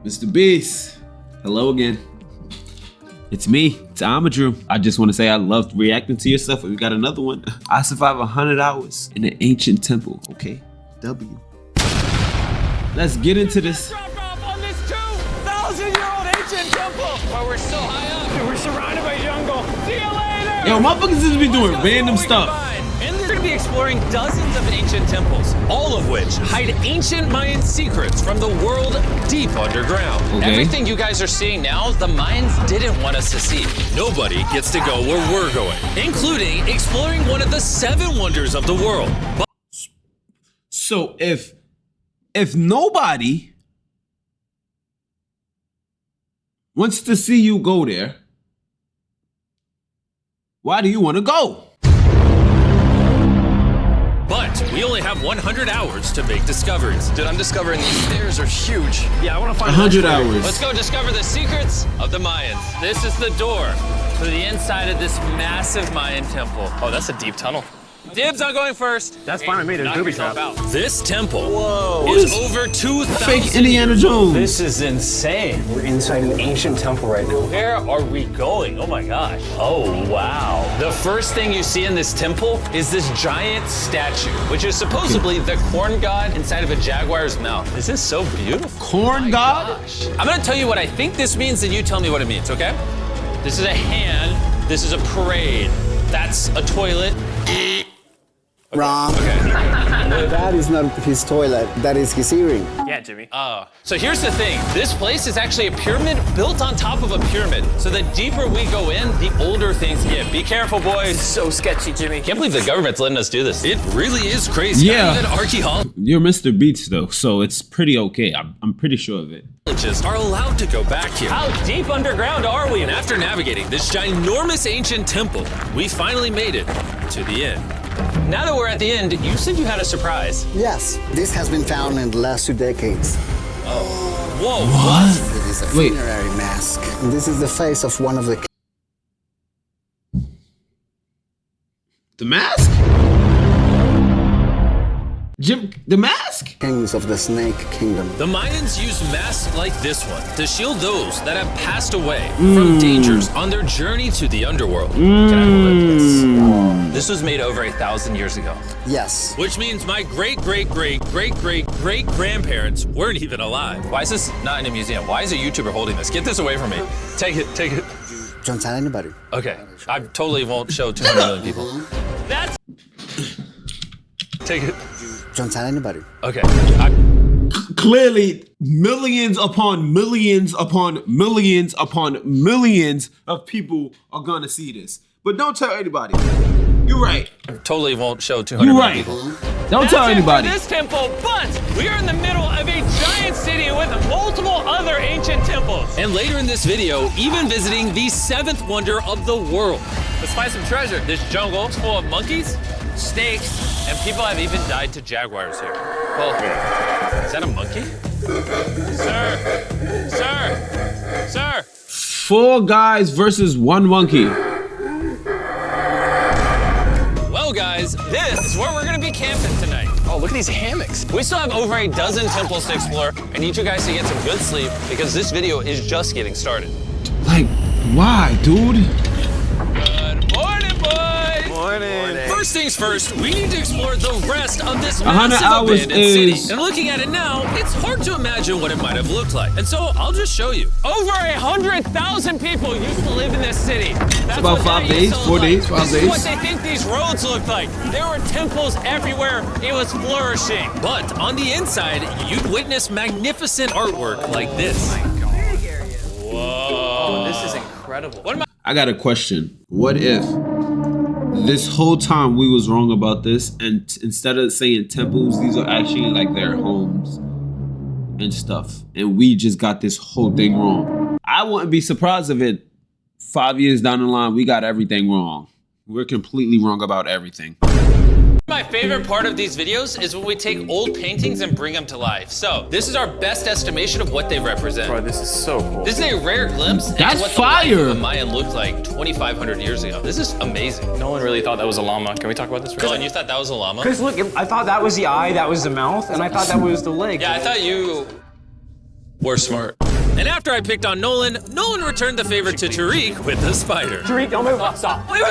Mr. Beast, hello again. It's me, it's AmaDrew. I just want to say I loved reacting to your stuff, and we got another one. I survived 100 hours in an ancient temple, okay? W. Let's get into this. Drop off on this 2,000-year-old ancient temple. Well, we're so high up. Dude, we're surrounded by jungle. See you later. Yo, motherfuckers just be doing random stuff. And we're gonna be exploring dozens of ancient temples, all of which hide ancient Mayan secrets from the world deep underground. Okay. Everything you guys are seeing now, the Mayans didn't want us to see. Nobody gets to go where we're going, including exploring one of the 7 wonders of the world. So if nobody wants to see you go there, why do you want to go? But we only have 100 hours to make discoveries. Dude, I'm discovering these stairs are huge. Yeah, I want to find 100 hours. Let's go discover the secrets of the Mayans. This is the door to the inside of this massive Mayan temple. Oh, that's a deep tunnel. Dibs on going first. That's fine with me, there's booby trap. This temple is over 2,000 Fake Indiana Jones. This is insane. We're inside an ancient temple right now. Where are we going? Oh my gosh. Oh, wow. The first thing you see in this temple is this giant statue, which is supposedly the corn god inside of a jaguar's mouth. This is so beautiful. Corn god? Gosh. I'm gonna tell you what I think this means, and you tell me what it means, okay? This is a hand. This is a parade. That's a toilet. Wrong. Okay. That is not his toilet. That is his earring. Yeah, Jimmy. So here's the thing. This place is actually a pyramid built on top of a pyramid. So the deeper we go in, the older things get. Be careful, boys. So sketchy, Jimmy. Can't believe the government's letting us do this. It really is crazy. Yeah. Even archaeologists You're Mr. Beats though, so it's pretty okay. I'm pretty sure of it. are allowed to go back here. How deep underground are we? And after navigating this ginormous ancient temple, we finally made it to the end. Now that we're at the end, you said you had a surprise. Yes, this has been found in the last 2 decades. Whoa, It is a Wait. funerary mask. This is the face of one of the The mask? Jim, the mask? kings of the Snake Kingdom. The Mayans used masks like this one to shield those that have passed away from dangers on their journey to the underworld. Can I hold it? This was made over 1,000 years ago, Yes. which means my great-great-great-great-great-grandparents weren't even alive. Why is this not in a museum? Why is a YouTuber holding this? Get this away from me. Take it, take it. Don't tell anybody. Okay, I totally won't show 200 million people. That's... Take it. Don't tell anybody. Okay, Clearly, millions upon millions upon millions upon millions of people are gonna see this. But don't tell anybody. You're right. I totally won't show 200 You're million right. people. Don't tell anybody. This temple, but we are in the middle of a giant city with multiple other ancient temples. And later in this video, even visiting the 7th wonder of the world. Let's find some treasure. This jungle is full of monkeys, snakes, and people have even died to jaguars here. Well, is that a monkey? Sir. 4 guys versus 1 monkey. Well, guys, this is where we're gonna be camping tonight. Oh, look at these hammocks. We still have over a dozen temples to explore. I need you guys to get some good sleep because this video is just getting started. Like, why, dude? Good morning, boys. Morning. First things first, we need to explore the rest of this 100 massive hours abandoned city. is- And looking at it now, it's hard to imagine what it might have looked like. And so I'll just show you. Over 100,000 people used to live in this city. That's about what 5 that used days, to 4 look days, like. 5 This is days. what they think these roads look like. There were temples everywhere. It was flourishing. But on the inside, you'd witness magnificent artwork like this. Whoa. This is incredible. What am I got a question. What if this whole time we was wrong about this, and instead of saying temples, these are actually like their homes and stuff, and we just got this whole thing wrong? I wouldn't be surprised if it 5 years down the line we got everything wrong. We're completely wrong about everything. My favorite part of these videos is when we take old paintings and bring them to life. So this is our best estimation of what they represent. Bro, this is so cool. This is a rare glimpse into That's what the life fire. of a Mayan looked like 2,500 years ago. This is amazing. No one really thought that was a llama. Can we talk about this for a Dylan, second? you thought that was a llama? Because look, I thought that was the eye, that was the mouth, and I thought that was the leg. Yeah, I thought you were smart. And after I picked on Nolan, Nolan returned the favor to Tariq with the spider. Tariq, don't move. Stop. Wait.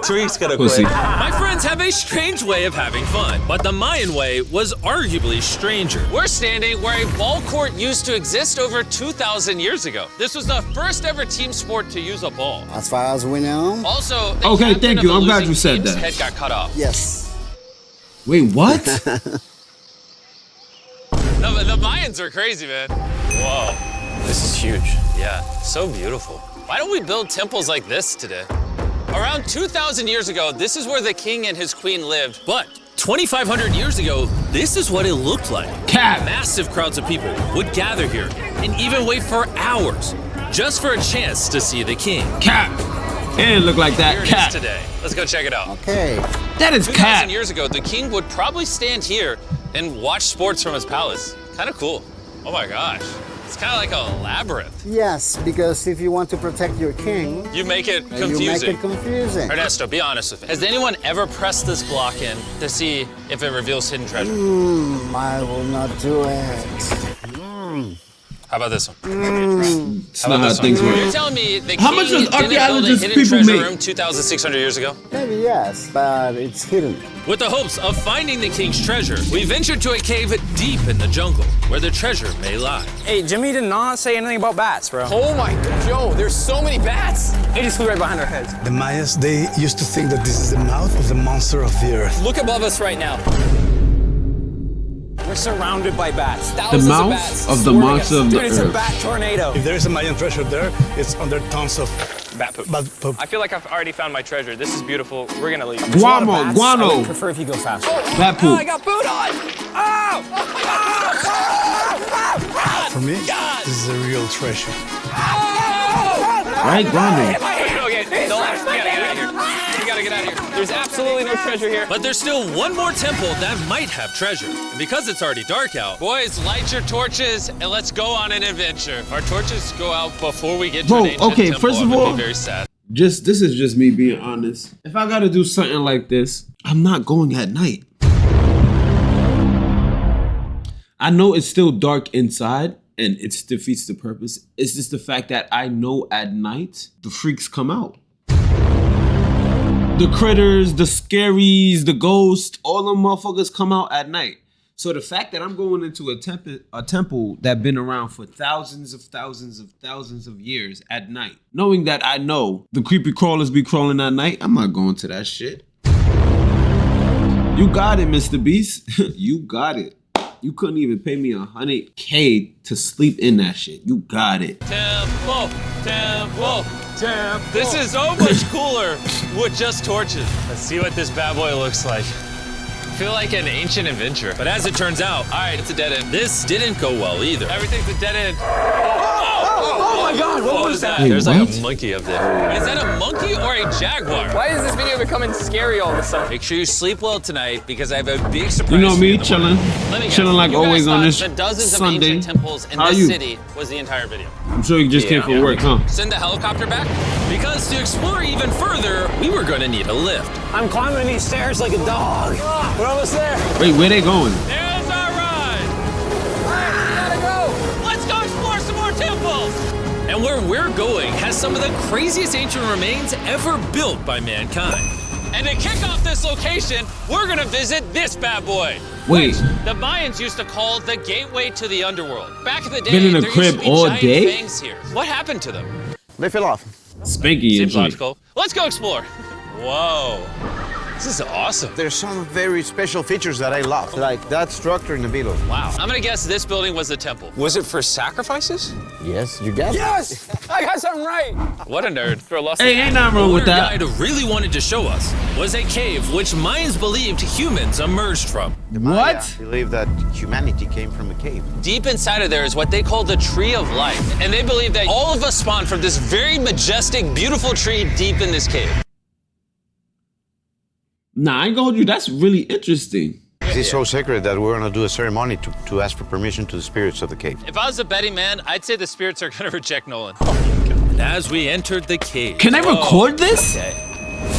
Tariq's gonna Pussy. quit. My friends have a strange way of having fun, but the Mayan way was arguably stranger. We're standing where a ball court used to exist over 2,000 years ago. This was the first ever team sport to use a ball. As far as we know. Also, the Okay, captain thank of you. the I'm glad losing you said team's that. head got cut off. Yes. Wait, what? The Mayans are crazy, man. Whoa. This is huge. Yeah, so beautiful. Why don't we build temples like this today? Around 2,000 years ago, this is where the king and his queen lived. But 2,500 years ago, this is what it looked like. Cap. Massive crowds of people would gather here and even wait for hours just for a chance to see the king. Cap. And look like Here that. it is Cap. today. Let's go check it out. Okay. That is 2,000 cap. years ago, the king would probably stand here and watch sports from his palace. Kind of cool. Oh my gosh. It's kind of like a labyrinth. Yes, because if you want to protect your king, You make it you make confusing. it confusing. Ernesto, be honest with me. Has anyone ever pressed this block in to see if it reveals hidden treasure? I will not do it. How about this one? It's not how things You're work. telling me the How king much does didn't build a archaeologists hidden people treasure make? room 2,600 years ago? Maybe yes, but it's hidden. With the hopes of finding the king's treasure, we ventured to a cave deep in the jungle where the treasure may lie. Hey, Jimmy did not say anything about bats, bro. Oh my God, Joe, there's so many bats. They just flew right behind our heads. The Mayas, they used to think that this is the mouth of the monster of the earth. Look above us right now. We're surrounded by bats. The Thousands of mouth bats. of the swarming monster us. of the Dude, it's a earth. bat tornado. If there is a Mayan treasure there, it's under tons of Bat poop. bad poop. I feel like I've already found my treasure. This is beautiful. We're gonna leave. Guano, I would guano. prefer if you go faster. Bat Oh, I poop. got boot on. For me, this is a real treasure. Right, guano. Okay, the last. We gotta get out of here. We gotta get out of here. There's absolutely no treasure here. But there's still one more temple that might have treasure. And because it's already dark out, boys, light your torches and let's go on an adventure. If our torches go out before we get to Bro, an ancient okay, temple, first I'm of gonna all- be very sad. This is just me being honest. If I gotta do something like this, I'm not going at night. I know it's still dark inside and it defeats the purpose. It's just the fact that I know at night the freaks come out. The critters, the scaries, the ghosts, all them motherfuckers come out at night. So the fact that I'm going into a temple that been around for thousands of years at night, knowing that I know the creepy crawlers be crawling at night, I'm not going to that shit. You got it, Mr. Beast. You got it. You couldn't even pay me $100K to sleep in that shit. You got it. Temple, temple, temple. This is so much cooler with just torches. Let's see what this bad boy looks like. I feel like an ancient adventure. But as it turns out, all right, it's a dead end. This didn't go well either. Everything's a dead end. Oh my God, what was that? Wait, There's what? like a monkey up there. Is that a monkey or a jaguar? Why is this video becoming scary all of a sudden? Make sure you sleep well tonight because I have a big surprise. You know for me, in the chilling. morning. Let me guess, Chilling like you guys always on thought this the dozens Sunday. of ancient temples in How this you? city was the entire video. I'm sure you just came from work, huh? Send the helicopter back? Because to explore even further, we were going to need a lift. I'm climbing these stairs like a dog. We're almost there. Wait, where they going? There's our ride! Gotta go! Let's go explore some more temples! And where we're going has some of the craziest ancient remains ever built by mankind. And to kick off this location, we're gonna visit this bad boy. Wait. The Mayans used to call the gateway to the underworld. Back in the day, Been in a there crib used to be all giant day? fangs here. What happened to them? They fell off. Spanky and Seems joint. logical. Let's go explore. Whoa. This is awesome. There's some very special features that I love, like that structure in the middle. Wow. I'm gonna guess this building was the temple. Was it for sacrifices? Yes, you get it. Yes! I got something right. What a nerd. For a lost Hey, ain't nothing wrong What with our that. guide really wanted to show us was a cave which Mayans believed humans emerged from. The Maya What? believe that humanity came from a cave. Deep inside of there is what they call the Tree of Life. And they believe that all of us spawned from this very majestic, beautiful tree deep in this cave. Nah, I ain't gonna hold you. That's really interesting. It's so sacred that we're gonna do a ceremony to ask for permission to the spirits of the cave. If I was a betting man, I'd say the spirits are gonna reject Nolan. And as we entered the cave. Can I record this? Okay.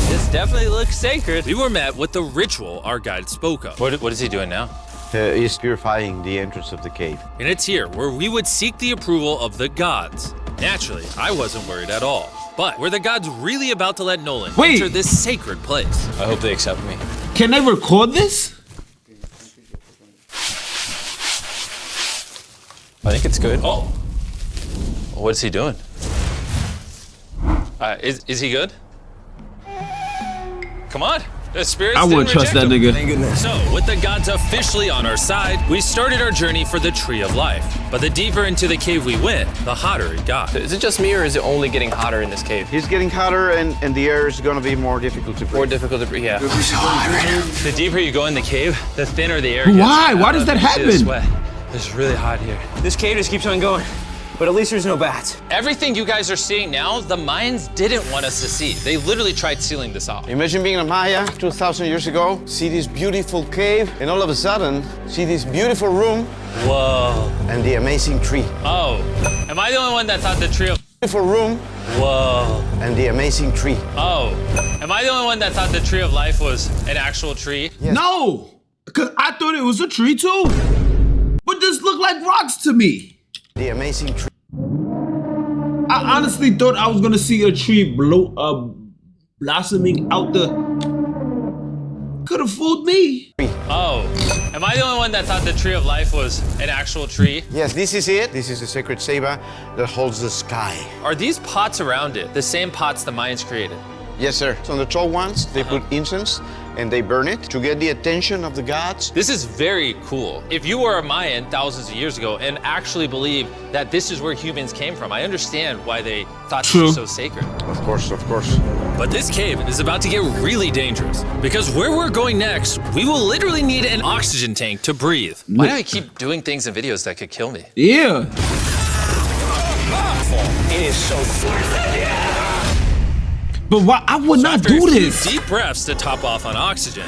This definitely looks sacred. We were met with the ritual our guide spoke of. What is he doing now? is purifying the entrance of the cave. And it's here where we would seek the approval of the gods. Naturally, I wasn't worried at all. But were the gods really about to let Nolan enter this sacred place? I hope they accept me. Can they record this? I think it's good. Oh, what's he doing? Is he good? Come on. The spirits I wouldn't trust that nigga. Thank goodness. So, with the gods officially on our side, we started our journey for the Tree of Life. But the deeper into the cave we went, the hotter it got. Is it just me, or is it only getting hotter in this cave? He's getting hotter, and the air is going to be more difficult to breathe. More difficult to breathe, yeah. The deeper you go in the cave, the thinner the air gets. Why? Why does that You see the happen? sweat. It's really hot here. This cave just keeps on going, but at least there's no bats. Everything you guys are seeing now, the Mayans didn't want us to see. They literally tried sealing this off. Imagine being a Maya 2,000 years ago, see this beautiful cave, and all of a sudden, see this beautiful room Whoa. and the amazing tree. Oh. Am I the only one that thought the tree of... Beautiful room Whoa. and the amazing tree. Oh. Am I the only one that thought the Tree of Life was an actual tree? Yes. No, because I thought it was a tree too. But this looked like rocks to me. The amazing tree. I honestly thought I was gonna see a tree blossoming out the. Could have fooled me. Oh. Am I the only one that thought the Tree of Life was an actual tree? Yes, this is it. This is the sacred ceiba that holds the sky. Are these pots around it the same pots the Mayans created? Yes, sir. So on the tall ones, they put incense and they burn it to get the attention of the gods. This is very cool. If you were a Mayan thousands of years ago and actually believed that this is where humans came from, I understand why they thought this was so sacred. Of course, of course. But this cave is about to get really dangerous because where we're going next, we will literally need an oxygen tank to breathe. Why do I keep doing things in videos that could kill me? Yeah. It is so cool. But why? I would not After do a few this. deep breaths to top off on oxygen.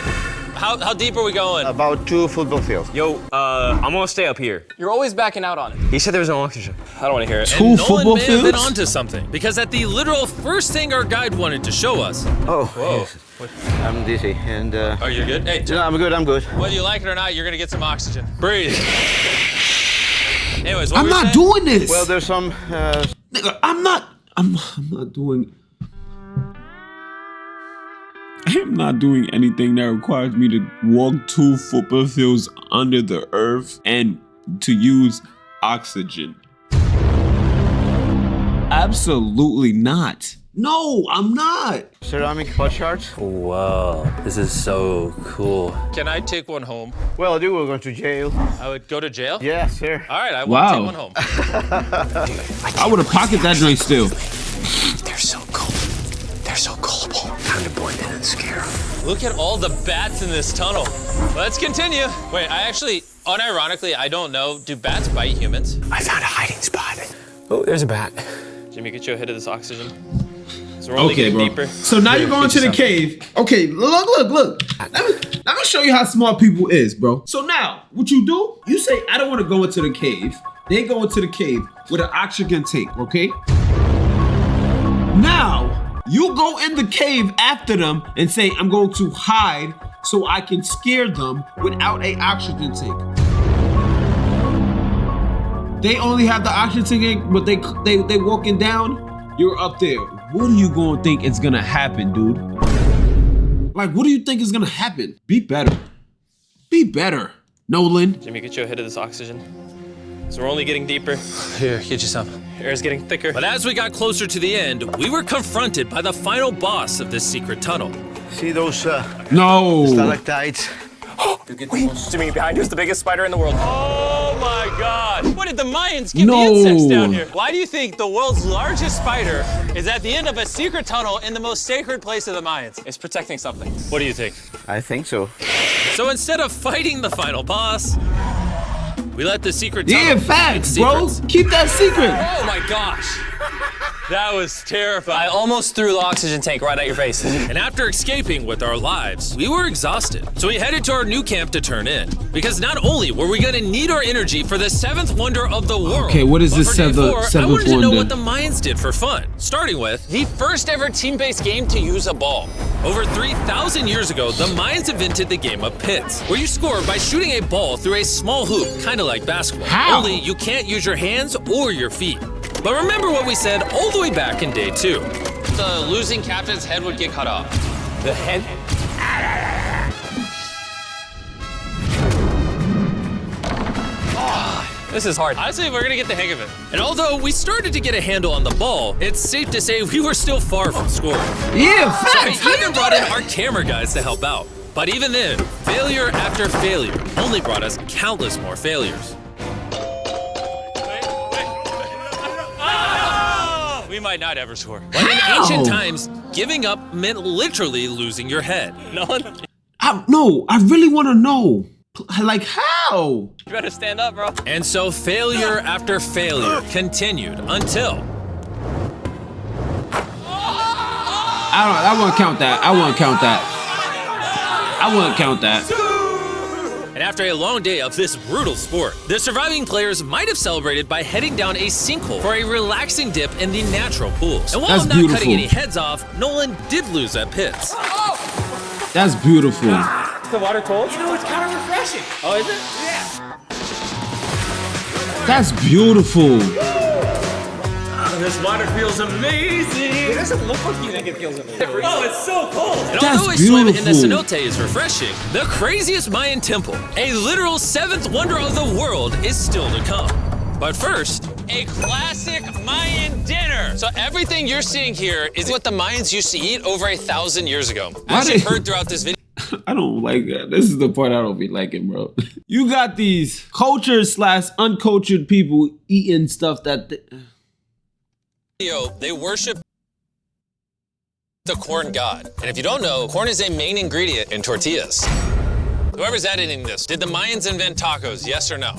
How deep are we going? About 2 football fields. Yo, I'm gonna stay up here. You're always backing out on it. He said there was no oxygen. I don't wanna hear it. Two And football Nolan may have been fields? onto something because at the literal first thing our guide wanted to show us. Oh, Whoa. yes. I'm dizzy and Oh, you're good? Hey, no, I'm good, I'm good. whether you like it or not, you're gonna get some oxygen. Breathe. Anyways, what I'm were you not saying? doing this. Well, there's some Nigga, I'm not doing. I am not doing anything that requires me to walk 2 football fields under the earth and to use oxygen. Absolutely not. No, I'm not. ceramic pot shards. Whoa, this is so cool. Can I take one home? Well, you were going to jail. I would go to jail? Yes, sir. All right, I will Wow. take one home. I would have pocketed that joint still. They're so cool. They're so gullible. Time to blend in and scare them. Look at all the bats in this tunnel. Let's continue. Wait, I actually, unironically, I don't know. Do bats bite humans? I found a hiding spot. Oh, there's a bat. Jimmy, get you a hit of this oxygen. So we're only Okay, getting bro. deeper. So now you're going to the cave. Okay, look. Let me show you how smart people is, bro. So now, what you do, you say, I don't want to go into the cave. They go into the cave with an oxygen tank, okay? Now, you go in the cave after them and say, I'm going to hide so I can scare them without a oxygen tank. They only have the oxygen tank, but they walking down, you're up there. What are you gonna think is gonna happen, dude? Like, what do you think is gonna happen? Be better. Be better, Nolan. Jimmy, get you a hit of this oxygen. So we're only getting deeper. Here, get you some. Air's getting thicker. But as we got closer to the end, we were confronted by the final boss of this secret tunnel. See those No. stalactites? Jimmy, behind you is the biggest spider in the world. Oh my God! What did the Mayans give No. the insects down here? Why do you think the world's largest spider is at the end of a secret tunnel in the most sacred place of the Mayans? It's protecting something. What do you think? I think so. So instead of fighting the final boss, we let the secret tunnel Yeah, keep its facts, bro. secrets. Keep that secret. Oh my gosh! That was terrifying. I almost threw the oxygen tank right at your face. And after escaping with our lives, we were exhausted. So we headed to our new camp to turn in. Because not only were we gonna need our energy for the seventh wonder of the world. Okay, what is but this for day four, I seventh wanted to know wonder? what the Mayans did for fun. Starting with The first ever team-based game to use a ball. over 3,000 years ago, the Mayans invented the game of pits, where you score by shooting a ball through a small hoop, kind of like basketball. How? Only you can't use your hands or your feet. But remember what we said all the way back in day 2. The losing captain's head would get cut off. The head? This is hard. Honestly, we're gonna get the hang of it. And although we started to get a handle on the ball, it's safe to say we were still far from scoring. Yeah, So facts. we even brought in our camera guys to help out. But even then, failure after failure only brought us countless more failures. We might not ever score. But in How? ancient times, giving up meant literally losing your head. No one. No, I really want to know. Like, how? You better stand up, bro. And so failure after failure continued until I won't count that. I won't count that. I won't count that. And after a long day of this brutal sport, the surviving players might have celebrated by heading down a sinkhole for a relaxing dip in the natural pools. And while That's not beautiful. cutting any heads off, Nolan did lose at pits. That's beautiful. Is the water cold? You know, it's kind of refreshing. Oh, is it? That's beautiful. This water feels amazing. It doesn't look like you think it feels amazing. Oh, it's so cold. And That's although a swim in the beautiful. cenote is refreshing, the craziest Mayan temple, a literal seventh wonder of the world, is still to come. But first, A classic Mayan dinner. So everything you're seeing here is what the Mayans used to eat over 1,000 years ago. Why As you've they- heard throughout this video, I don't like that. This is the part I don't be liking, bro. You got these cultured/uncultured people eating stuff that. they worship the corn god. And if you don't know, corn is a main ingredient in tortillas. Whoever's editing this, did the Mayans invent tacos? Yes or no?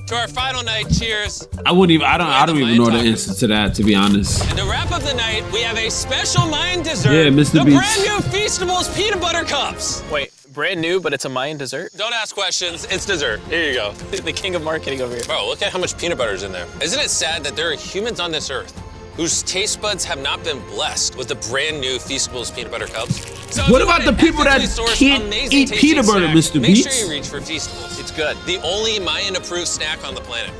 To our final night, cheers. I wouldn't even. I don't even know the answer to that, to be honest. And to wrap up the night, we have a special Mayan dessert. Yeah, Mr. The Beats. brand new Feastables peanut butter cups. Wait, brand new, but it's a Mayan dessert? Don't ask questions, it's dessert. Here you go. The king of marketing over here. Bro, look at how much peanut butter is in there. Isn't it sad that there are humans on this earth whose taste buds have not been blessed with the brand new Feastables peanut butter cups? So if What you about want the an people that ethically sourced, can't amazing eat tasting peanut butter, snack, Mr. Make Beats? sure you reach for Feastables. It's good. The only Mayan-approved snack on the planet.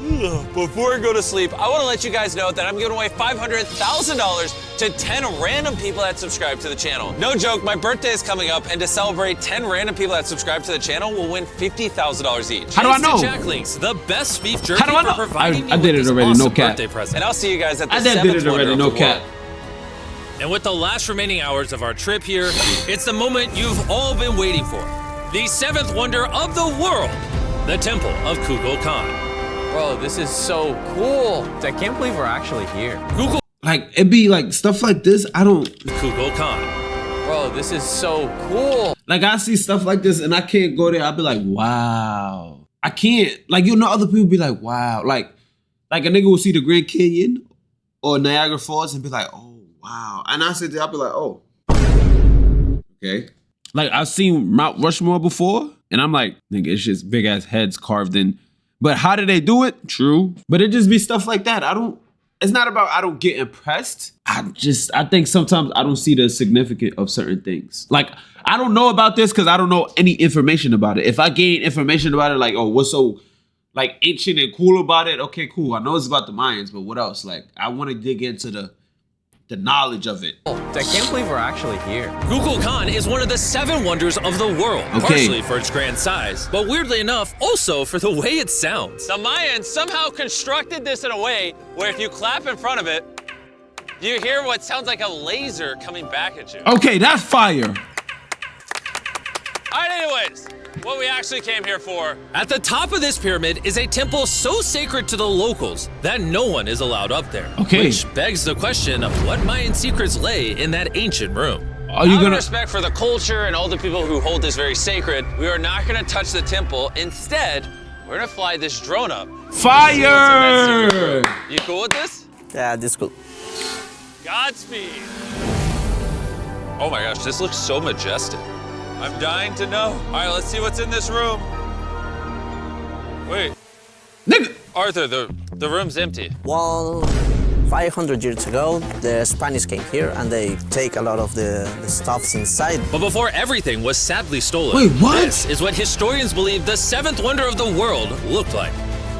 Before I go to sleep, I want to let you guys know that I'm giving away $500,000 to 10 random people that subscribe to the channel. No joke, my birthday is coming up, and to celebrate, 10 random people that subscribe to the channel will win $50,000 each. How do I thanks to know? Jack Links, the best beef jerky How do I know? for providing me I did with it this already, no awesome cap. birthday present. And I'll see you guys at the I did seventh it already, wonder no of the cap. world. And with the last remaining hours of our trip here, it's the moment you've all been waiting for. The seventh wonder of the world, the Temple of Kukulkan. Bro, this is so cool. I can't believe we're actually here. Like, it'd be like stuff like this. I don't. Kukulkan. Bro, this is so cool. Like, I see stuff like this and I can't go there. I'll be like, wow. I can't. Like, you know, other people be like, wow. Like a nigga will see the Grand Canyon or Niagara Falls and be like, oh, wow. And I sit there, I'll be like, oh. Okay. Like, I've seen Mount Rushmore before and I'm like, nigga, it's just big ass heads carved in. But how do they do it? True. But it just be stuff like that. It's not about I don't get impressed. I think sometimes I don't see the significance of certain things. Like, I don't know about this because I don't know any information about it. If I gain information about it, like, oh, what's so like ancient and cool about it? Okay, cool. I know it's about the Mayans, but what else? Like, I want to dig into the knowledge of it. I can't believe we're actually here. Kukulkan is one of the seven wonders of the world, Okay. partially for its grand size, but weirdly enough, also for the way it sounds. The Mayans somehow constructed this in a way where if you clap in front of it, you hear what sounds like a laser coming back at you. Okay, that's fire. All right, anyways, what we actually came here for. At the top of this pyramid is a temple so sacred to the locals that no one is allowed up there. Okay. Which begs the question of what Mayan secrets lay in that ancient room. Are you Out of gonna? respect for the culture and all the people who hold this very sacred, we are not gonna touch the temple. Instead, we're gonna fly this drone up. Fire! You cool with this? Yeah, this cool. Godspeed. Oh my gosh, this looks so majestic. I'm dying to know. All right, let's see what's in this room. Wait. Nigga. Arthur, the room's empty. Well, 500 years ago, the Spanish came here and they take a lot of the stuffs inside. But before everything was sadly stolen, Wait, what? This is what historians believe the seventh wonder of the world looked like.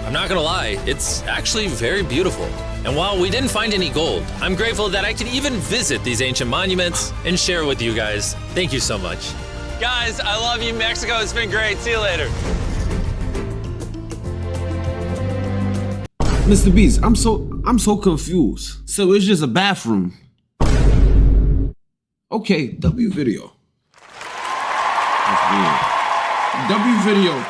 I'm not gonna lie, it's actually very beautiful. And while we didn't find any gold, I'm grateful that I could even visit these ancient monuments and share with you guys. Thank you so much. Guys, I love you, Mexico. It's been great. See you later. Mr. Beast, I'm so confused. So it's just a bathroom. Okay, W video. That's weird. W video